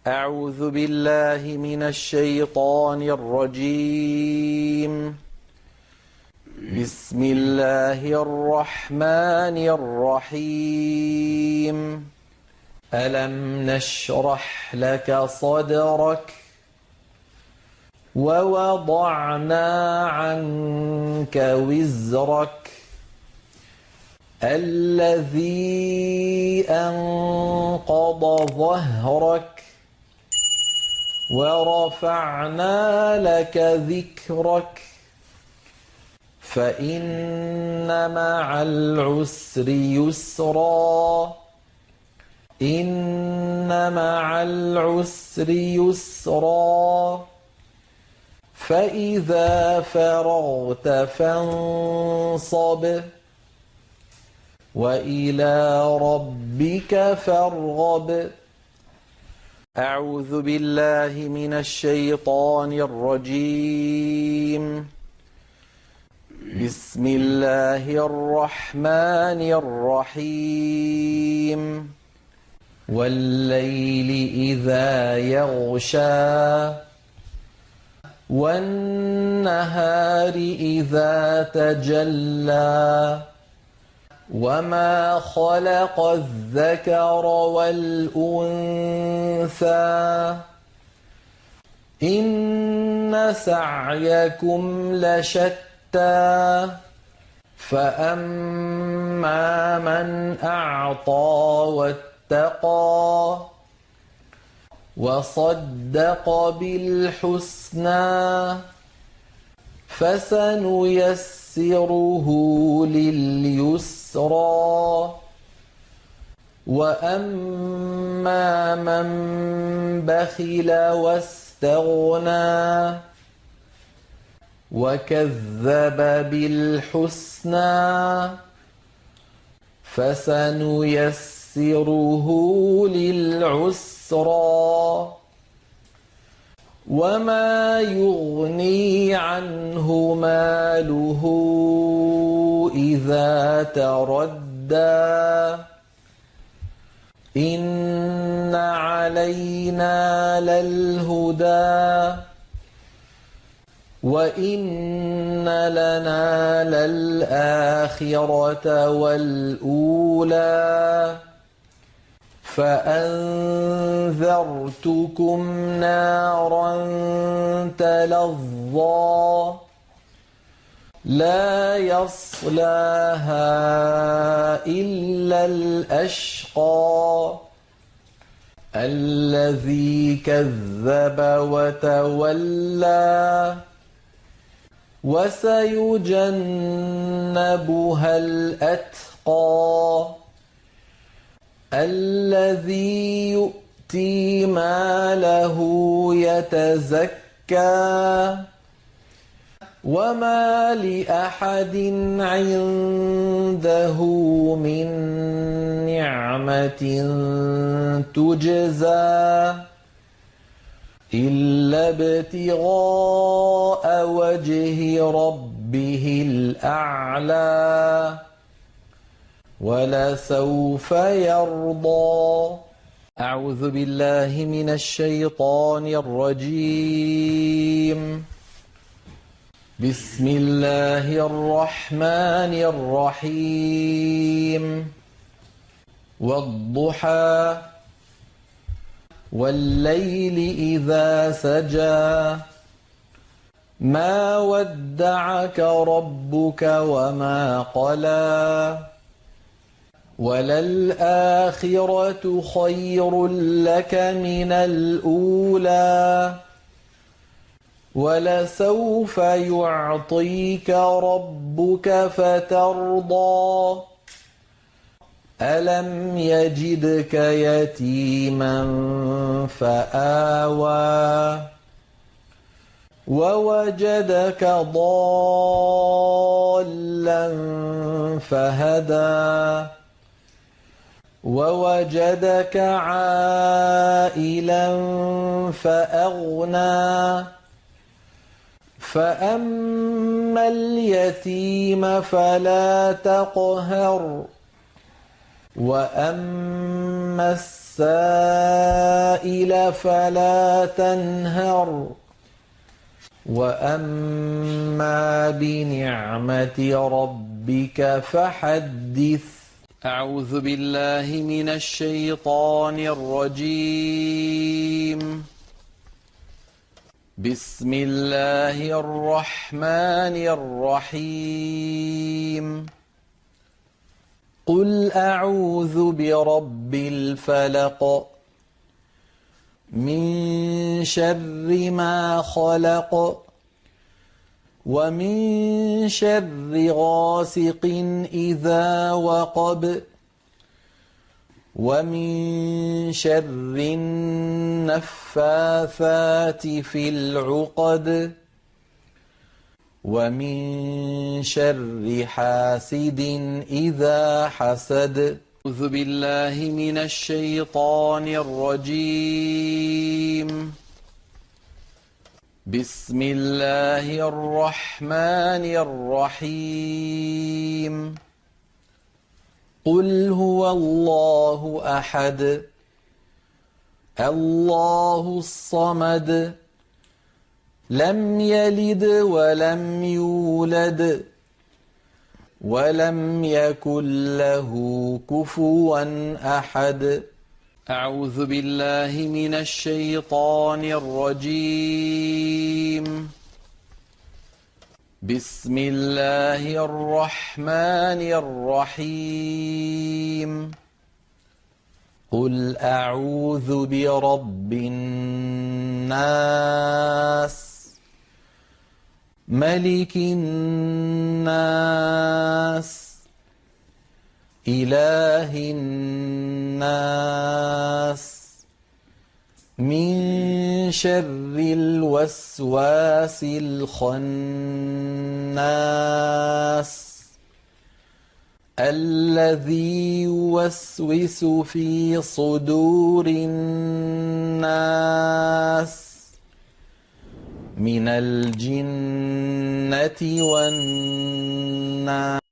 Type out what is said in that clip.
أعوذ بالله من الشيطان الرجيم. بسم الله الرحمن الرحيم. ألم نشرح لك صدرك ووضعنا عنك وزرك الذي أنقض ظهرك ورفعنا لك ذكرك فإن مع العسر يسرا إن مع العسر يسرا فإذا فرغت فانصب وإلى ربك فارغب. أعوذ بالله من الشيطان الرجيم. بسم الله الرحمن الرحيم. والليل إذا يغشى والنهار إذا تجلى وما خلق الذكر والأنثى إن سعيكم لشتى فأما من أعطى واتقى وصدق بالحسنى فسنيسره لليسرى وأما من بخل واستغنى وكذب بالحسنى فسنيسره للعسرى وما يغني عنه ماله إذا تردى إن علينا للهدى وإن لنا للآخرة والأولى فأنذرتكم نارا تلظى لا يصلاها إلا الأشقى الذي كذب وتولى وسيجنبها الأتقى الذي يؤتي ماله يتزكى وما لأحد عنده من نعمة تجزى إلا ابتغاء وجه ربه الأعلى ولسوف يرضى. أعوذ بالله من الشيطان الرجيم. بسم الله الرحمن الرحيم. والضحى والليل إذا سجى ما ودعك ربك وما قلى وللآخرة خير لك من الأولى ولسوف يعطيك ربك فترضى ألم يجدك يتيما فآوى ووجدك ضالا فهدى ووجدك عائلا فأغنى فأما اليتيم فلا تقهر وأما السائل فلا تنهر وأما بنعمة ربك فحدث. أعوذ بالله من الشيطان الرجيم. بسم الله الرحمن الرحيم. قل أعوذ برب الفلق من شر ما خلق ومن شر غاسق إذا وقب ومن شر النفاثات في العقد ومن شر حاسد إذا حسد. أعوذ بالله من الشيطان الرجيم. بسم الله الرحمن الرحيم. قل هو الله أحد الله الصمد لم يلد ولم يولد ولم يكن له كفوا أحد. أعوذ بالله من الشيطان الرجيم. بسم الله الرحمن الرحيم. قل أعوذ برب الناس ملك الناس إله الناس من شر الوسواس الخناس الذي يوسوس في صدور الناس من الجنة والناس.